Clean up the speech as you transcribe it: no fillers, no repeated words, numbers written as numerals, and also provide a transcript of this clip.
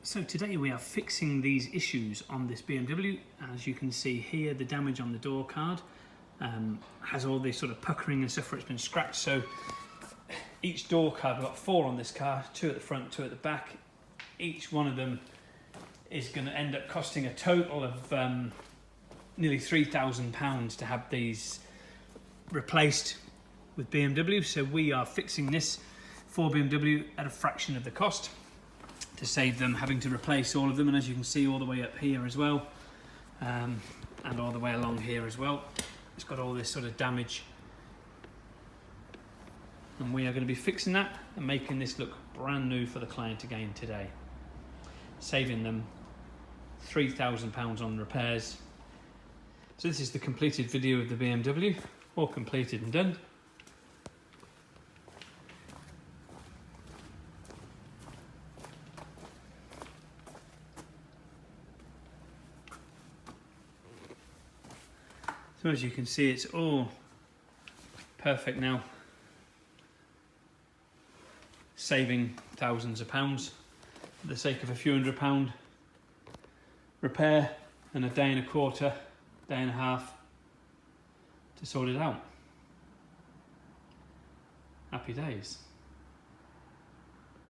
So today we are fixing these issues on this BMW. As you can see here, the damage on the door card has all this sort of puckering and stuff where it's been scratched. So each door card, we've got 4 on this car, 2 at the front, 2 at the back. Each one of them is going to end up costing a total of nearly £3,000 to have these replaced with BMW. So we are fixing this for BMW at a fraction of the cost, to save them having to replace all of them. And as you can see, all the way up here as well, and all the way along here as well, it's got all this sort of damage, and we are going to be fixing that and making this look brand new for the client again today, saving them £3,000 on repairs. So this is the completed video of the BMW, all completed and done. So as you can see, it's all perfect now, saving thousands of pounds for the sake of a few £100 repair and a day and a quarter, day and a half to sort it out. Happy days.